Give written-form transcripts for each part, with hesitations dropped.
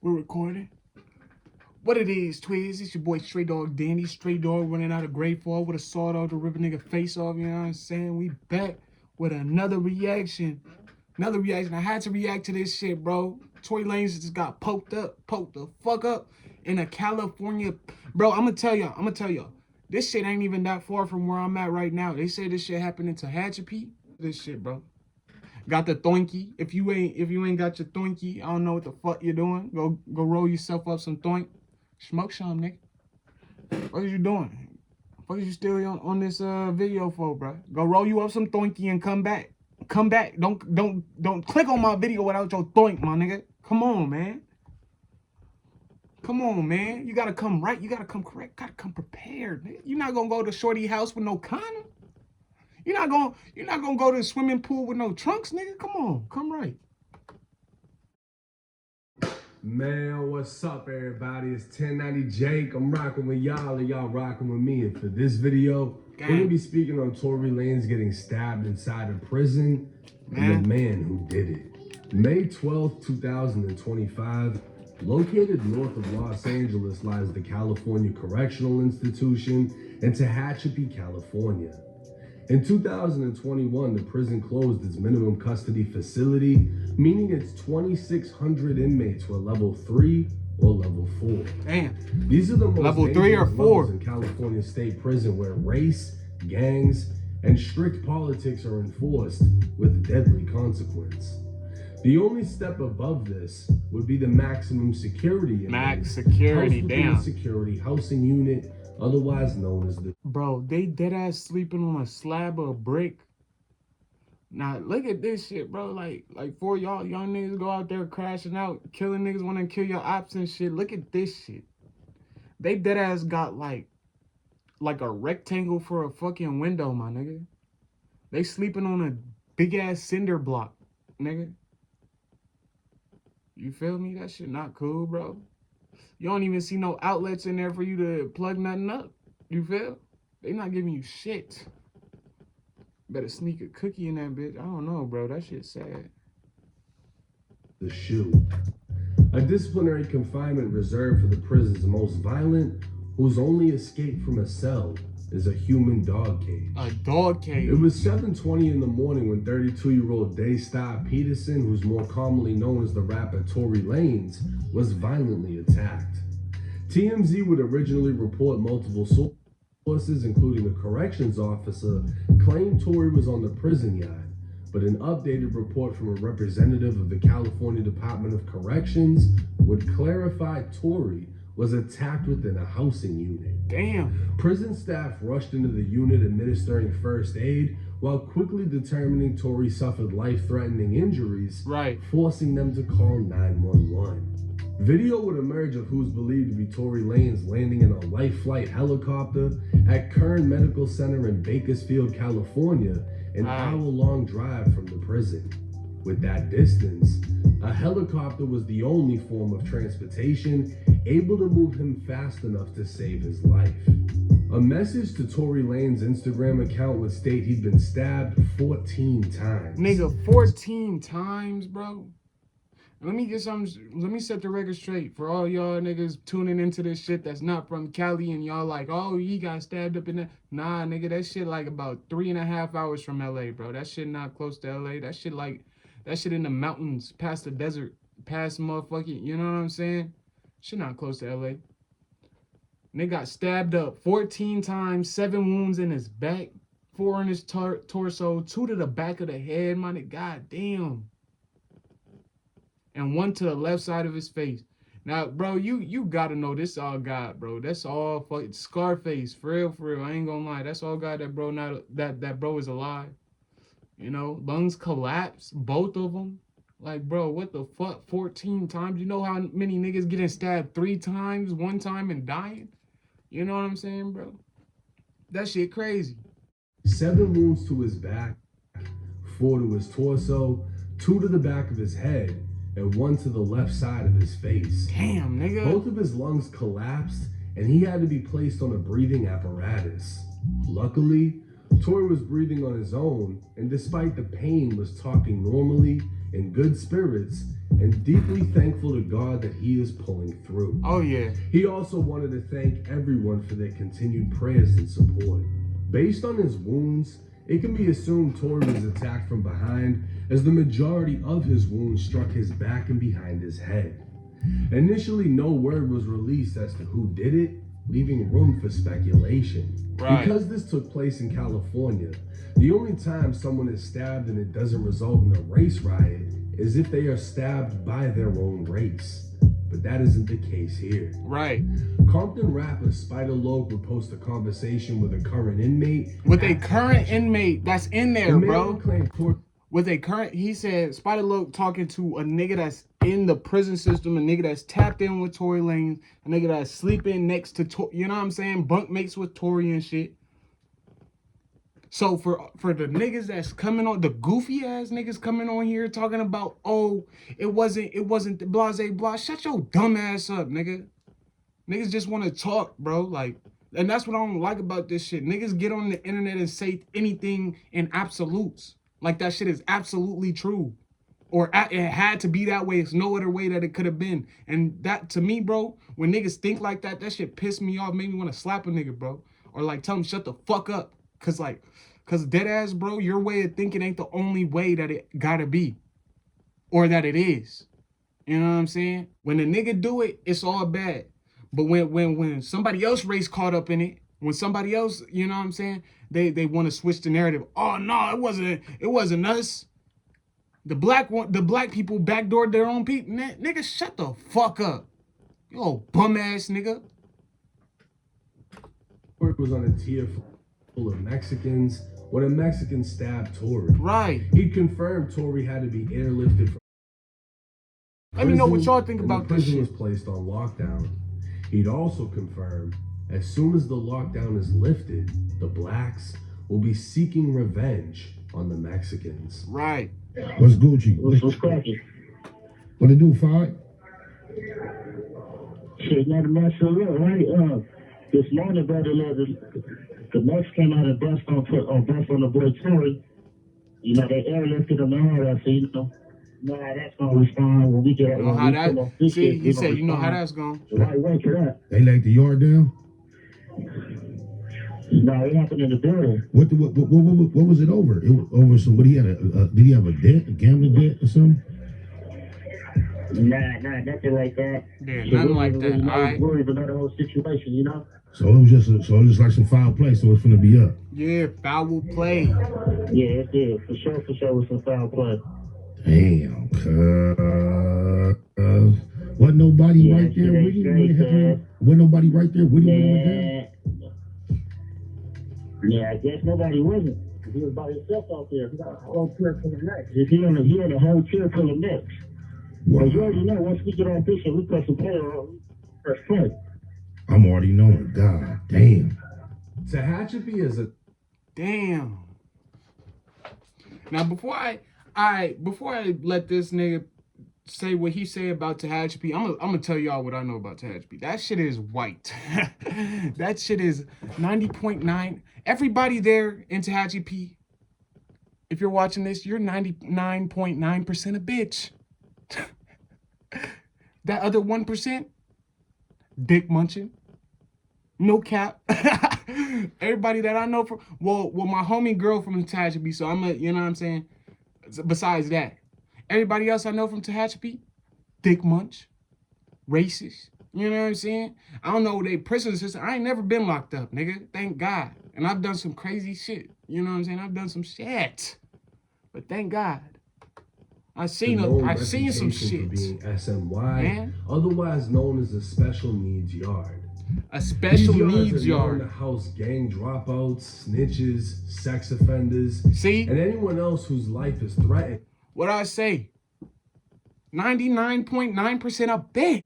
We're recording. What it is, Twiz? It's your boy Stray Dog Dandy. Stray Dog running out of Great Fall with a sword off to rip a nigga face off. You know what I'm saying? We back with another reaction. I had to react to this shit, bro. Tory Lanez just got poked the fuck up in a California. Bro, I'm gonna tell y'all. This shit ain't even that far from where I'm at right now. They say this shit happened in Tehachapi. This shit, bro. Got the thoinky. If you ain't got your thoinky, I don't know what the fuck you're doing. Go roll yourself up some thoink. Smoke some, nigga. What are you doing? What is you still on this video for, bro? Go roll you up some thoinky and come back. Come back. Don't click on my video without your thoink, my nigga. Come on, man. Come on, man. You gotta come right. You gotta come correct. Gotta come prepared, nigga. You're not gonna go to shorty house with no condom. You're not gonna go to the swimming pool with no trunks, nigga. Come on, come right. Man, what's up, everybody? It's 1090 Jake. I'm rocking with y'all, and y'all rocking with me. And for this video, we're gonna be speaking on Tory Lanez getting stabbed inside a prison and the man who did it. May 12th, 2025, located north of Los Angeles lies the California Correctional Institution in Tehachapi, California. In 2021, the prison closed its minimum custody facility, meaning its 2,600 inmates were level 3 or level 4. Damn. These are the most level 3 or 4 in California State Prison, where race, gangs, and strict politics are enforced with deadly consequence. The only step above this would be the maximum security. Max security, damn. Security housing unit, otherwise known as the... Bro, they dead ass sleeping on a slab of brick. Now look at this shit, bro. Like for y'all niggas go out there crashing out, killing niggas, wanna kill your ops and shit. Look at this shit. They dead ass got like a rectangle for a fucking window, my nigga. They sleeping on a big ass cinder block, nigga. You feel me? That shit not cool, bro. You don't even see no outlets in there for you to plug nothing up. You feel? They not giving you shit. Better sneak a cookie in that bitch. I don't know, bro. That shit's sad. The shoe. A disciplinary confinement reserved for the prison's most violent, whose only escape from a cell is a human dog cage. A dog cage? It was 7:20 in the morning when 32-year-old Daystar Peterson, who's more commonly known as the rapper Tory Lanez, was violently attacked. TMZ would originally report multiple sources, including a corrections officer, claimed Tory was on the prison yard, but an updated report from a representative of the California Department of Corrections would clarify Tory was attacked within a housing unit. Damn. Prison staff rushed into the unit administering first aid while quickly determining Tory suffered life-threatening injuries, forcing them to call 911. Video would emerge of who's believed to be Tory Lanez landing in a life flight helicopter at Kern Medical Center in Bakersfield, California, an hour-long drive from the prison. With that distance, a helicopter was the only form of transportation able to move him fast enough to save his life. A message to Tory Lanez's Instagram account would state he'd been stabbed 14 times. Nigga, 14 times, bro? Let me set the record straight for all y'all niggas tuning into this shit that's not from Cali and y'all like, oh, he got stabbed up in there. Nah, nigga, that shit like about 3.5 hours from LA, bro. That shit not close to LA. That shit in the mountains, past the desert, past motherfucking, you know what I'm saying? Shit not close to LA. Nigga got stabbed up 14 times, 7 wounds in his back, 4 in his torso, 2 to the back of the head, my nigga, goddamn. And 1 to the left side of his face. Now, bro, you gotta know this all God, bro. That's all fucking Scarface, for real. I ain't gonna lie. That's all God that bro that bro is alive. You know, lungs collapsed, both of them. Like, bro, what the fuck? 14 times? You know how many niggas getting stabbed 3 times, 1 time and dying? You know what I'm saying, bro? That shit crazy. 7 wounds to his back, 4 to his torso, 2 to the back of his head, and 1 to the left side of his face. Damn, nigga. Both of his lungs collapsed, and he had to be placed on a breathing apparatus. Luckily, Tory was breathing on his own, and despite the pain, was talking normally, in good spirits, and deeply thankful to God that he is pulling through. Oh yeah. He also wanted to thank everyone for their continued prayers and support. Based on his wounds, it can be assumed Tory was attacked from behind, as the majority of his wounds struck his back and behind his head. Initially, no word was released as to who did it, leaving room for speculation. Right. Because this took place in California, the only time someone is stabbed and it doesn't result in a race riot is if they are stabbed by their own race. But that isn't the case here. Right. Compton rapper Spider Loc would post a conversation with a current inmate. With a current inmate that's in there, bro. Claimed with a current, he said, Spider Loc talking to a nigga that's in the prison system, a nigga that's tapped in with Tory Lanez, a nigga that's sleeping next to Tory, you know what I'm saying? Bunk mates with Tory and shit. So for the niggas that's coming on, the goofy ass niggas coming on here talking about, oh, it wasn't the blase blah. Shut your dumb ass up, nigga. Niggas just want to talk, bro. Like, and that's what I don't like about this shit. Niggas get on the internet and say anything in absolutes. Like that shit is absolutely true. Or it had to be that way. It's no other way that it could have been. And that, to me, bro, when niggas think like that, that shit pissed me off, made me want to slap a nigga, bro. Or like tell him shut the fuck up. Cause dead ass, bro, your way of thinking ain't the only way that it gotta be. Or that it is. You know what I'm saying? When a nigga do it, it's all bad. But when somebody else race caught up in it, when somebody else, you know what I'm saying, they want to switch the narrative. Oh no, it wasn't us. The black people backdoored their own people. Nigga, shut the fuck up. Yo, bum ass nigga. It was on a tier full of Mexicans when a Mexican stabbed Tory. Right. He confirmed Tory had to be airlifted from Let me know what y'all think about this shit. The prison was placed on lockdown. He'd also confirmed as soon as the lockdown is lifted, the blacks will be seeking revenge on the Mexicans. Right. What's Gucci? What's cracking? What it do, Five? Shit, not a mess of real, right? This morning, brother, the Mexican out of bust on the boy Tory. You know, they airlifted him and all that, so you know. Nah, that's gonna respond when we get. You know how that? See, he said, you know how that's going. Right way for that. They laid the yard down. No, it happened in the building. What was it over? It was over some. What he had did he have a debt, a gambling debt or something? Nah, nothing like that. Yeah, nothing like that. All right. Worried about the whole situation, you know. So it was just like some foul play. So it's gonna be up. Yeah, foul play. Yeah, it did for sure. With some foul play. Damn, wasn't nobody right there with you? Wasn't nobody right there with you when it went down? Yeah, I guess nobody wasn't. He was by himself out there. He got a whole tier full of necks. He on a whole tier full of necks. Wow. But you already know, once we get on this and we press the play on, press play. I'm already knowing. God damn. Tehachapi is a... Damn. Now, before I let this nigga say what he say about Tehachapi, I'm gonna tell y'all what I know about Tehachapi. That shit is white. That shit is 90.9. Everybody there in Tehachapi, if you're watching this, you're 99.9% a bitch. That other 1%, dick munching. No cap. Everybody that I know from, well, my homie girl from Tehachapi, so you know what I'm saying? Besides that, everybody else I know from Tehachapi, dick munch, racist. You know what I'm saying? I don't know they prison system. I ain't never been locked up, nigga. Thank God. And I've done some crazy shit. You know what I'm saying? I've done some shit. But thank God. I've seen some shit. Being SNY, man. Otherwise known as a special needs yard. A special needs yard. To house gang dropouts, snitches, sex offenders, see, and anyone else whose life is threatened. What I say? 99.9% a bitch.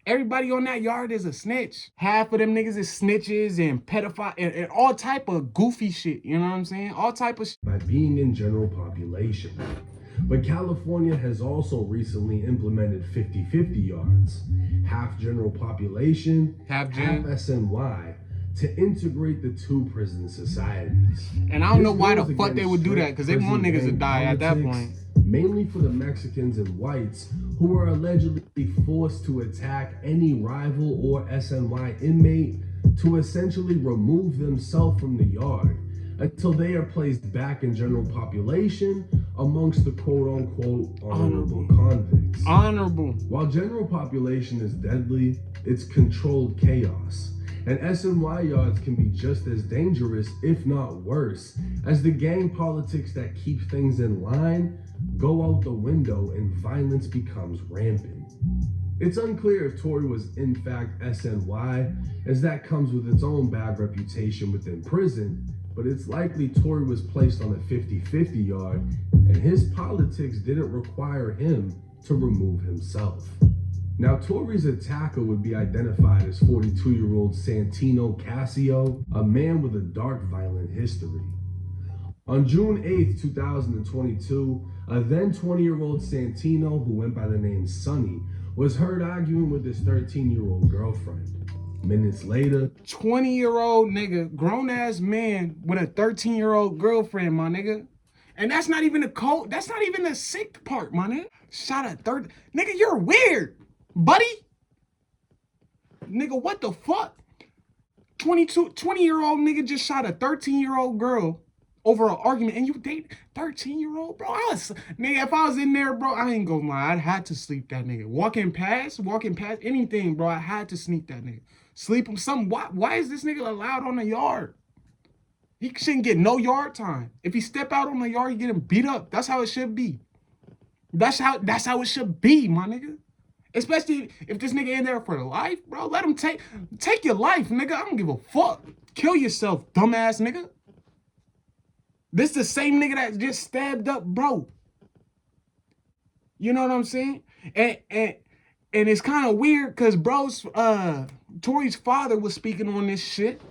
Everybody on that yard is a snitch. Half of them niggas is snitches and pedophile and all type of goofy shit. You know what I'm saying? All type of shit. By being in general population. But California has also recently implemented 50-50 yards, half general population, half SNY, to integrate the two prison societies. And I don't know why the fuck they would do that, because they want niggas to die at that point. Mainly for the Mexicans and whites who were allegedly forced to attack any rival or SNY inmate to essentially remove themselves from the yard until they are placed back in general population amongst the quote-unquote honorable convicts. Honorable. While general population is deadly, it's controlled chaos. And SNY yards can be just as dangerous, if not worse, as the gang politics that keep things in line go out the window and violence becomes rampant. It's unclear if Tory was in fact SNY, as that comes with its own bad reputation within prison, but it's likely Tory was placed on a 50-50 yard, and his politics didn't require him to remove himself. Now, Tory's attacker would be identified as 42-year-old Santino Casio, a man with a dark violent history. On June 8th, 2022, a then 20-year-old Santino, who went by the name Sonny, was heard arguing with his 13-year-old girlfriend. Minutes later, 20-year-old nigga, grown-ass man with a 13-year-old girlfriend, my nigga. And that's not even that's not even the sick part, my nigga. Shot a nigga, you're weird, buddy. Nigga, what the fuck? 20-year-old nigga just shot a 13-year-old girl over an argument, and you date 13-year-old, bro. Nigga, if I was in there, bro, I ain't gonna lie, I'd had to sleep that nigga. Walking past anything, bro, I had to sneak that nigga. Sleep him some. Why is this nigga allowed on the yard? He shouldn't get no yard time. If he step out on the yard, he get him beat up. That's how it should be. That's how it should be, my nigga. Especially if this nigga in there for life, bro. Let him take your life, nigga. I don't give a fuck. Kill yourself, dumbass nigga. This the same nigga that just stabbed up, bro. You know what I'm saying? And it's kind of weird because bro's Tory's father was speaking on this shit.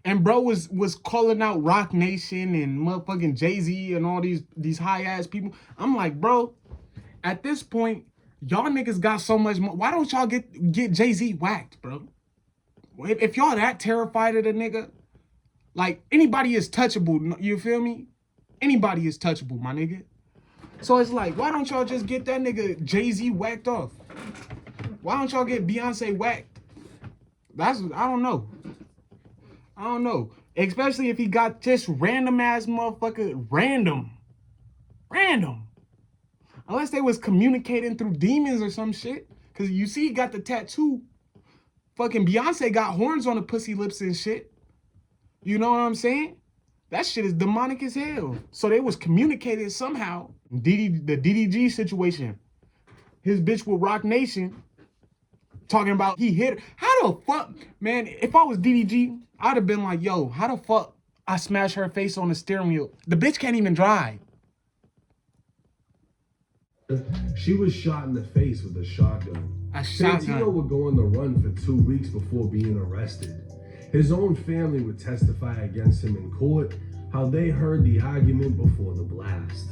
And bro was calling out Rock Nation and motherfucking Jay-Z and all these high-ass people. I'm like, bro, at this point, y'all niggas got so much more. Why don't y'all get Jay-Z whacked, bro? If y'all that terrified of the nigga, like, anybody is touchable, you feel me? Anybody is touchable, my nigga. So it's like, why don't y'all just get that nigga Jay-Z whacked off? Why don't y'all get Beyonce whacked? I don't know. Especially if he got just random ass motherfucker, random. Unless they was communicating through demons or some shit. Cause you see he got the tattoo. Fucking Beyonce got horns on the pussy lips and shit. You know what I'm saying? That shit is demonic as hell. So they was communicating somehow. The DDG situation. His bitch with Rock Nation. Talking about he hit her. How the fuck? Man, if I was DDG, I'd have been like, yo, how the fuck I smash her face on the steering wheel? The bitch can't even drive. she was shot in the face with a shotgun. Santino would go on the run for 2 weeks before being arrested. His own family would testify against him in court, how they heard the argument before the blast.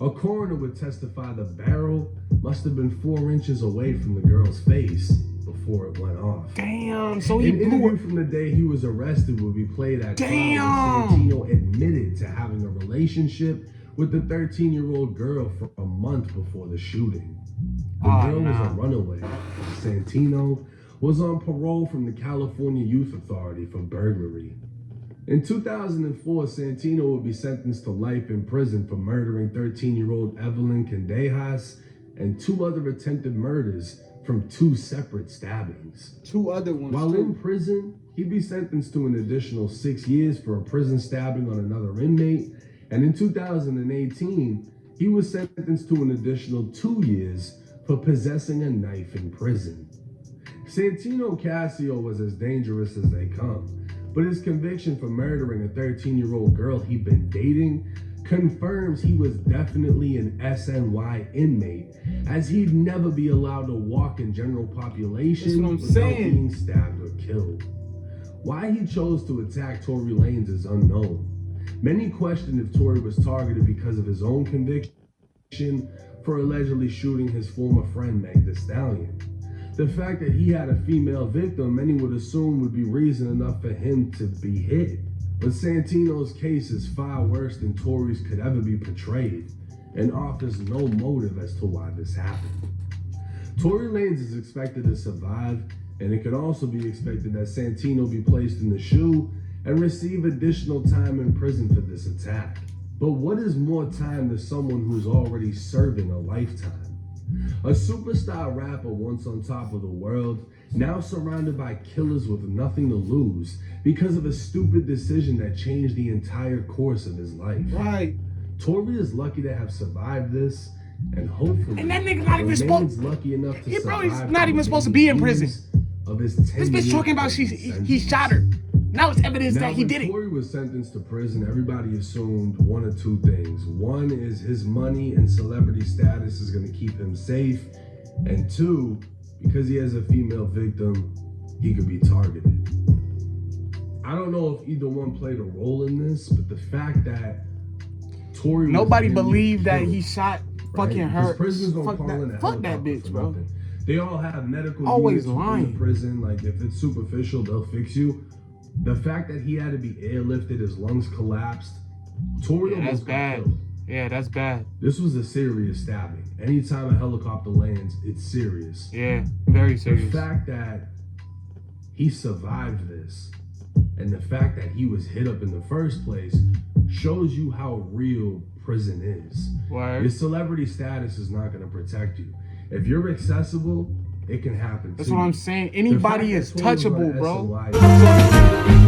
A coroner would testify the barrel must have been 4 inches away from the girl's face before it went off. Damn, so he An interview from the day he was arrested will be played at trial. Santino admitted to having a relationship with the 13-year-old girl for a month before the shooting. The girl was a runaway. Santino was on parole from the California Youth Authority for burglary. In 2004, Santino would be sentenced to life in prison for murdering 13-year-old Evelyn Candejas and 2 other attempted murders from 2 separate stabbings. 2 other ones. While in prison, he'd be sentenced to an additional 6 years for a prison stabbing on another inmate. And in 2018, he was sentenced to an additional 2 years for possessing a knife in prison. Santino Casio was as dangerous as they come, but his conviction for murdering a 13-year-old girl he'd been dating confirms he was definitely an SNY inmate, as he'd never be allowed to walk in general population without being stabbed or killed. Why he chose to attack Tory Lanez is unknown. Many question if Tory was targeted because of his own conviction for allegedly shooting his former friend Meg Thee Stallion. The fact that he had a female victim, many would assume would be reason enough for him to be hit. But Santino's case is far worse than Tory's could ever be portrayed. and offers no motive as to why this happened. Tory Lanez is expected to survive, and it could also be expected that Santino be placed in the shoe and receive additional time in prison for this attack. But what is more time to someone who's already serving a lifetime? A superstar rapper once on top of the world, now surrounded by killers with nothing to lose because of a stupid decision that changed the entire course of his life. Right. Tory is lucky to have survived this, and hopefully, and that nigga not even supposed. lucky enough to survive. He's not even supposed to be in prison. Of his this bitch talking about he shot her. Now it's evidence that he did it. When Tory was sentenced to prison, everybody assumed one of two things. One is his money and celebrity status is going to keep him safe, and two, because he has a female victim, he could be targeted. I don't know if either one played a role in this, but the fact that Tory nobody believed that he shot fucking right? her. Prisoners don't call in a fuck that bitch, bro. Nothing. They all have medical always units lying in the prison. Like if it's superficial, they'll fix you. The fact that he had to be airlifted, his lungs collapsed. Tory almost got killed. Yeah, that's bad. This was a serious stabbing. Anytime a helicopter lands, it's serious. Yeah, very serious. The fact that he survived this, and the fact that he was hit up in the first place, shows you how real prison is. Word. Your celebrity status is not going to protect you. If you're accessible, it can happen. That's what I'm saying. Anybody is touchable, bro. SNY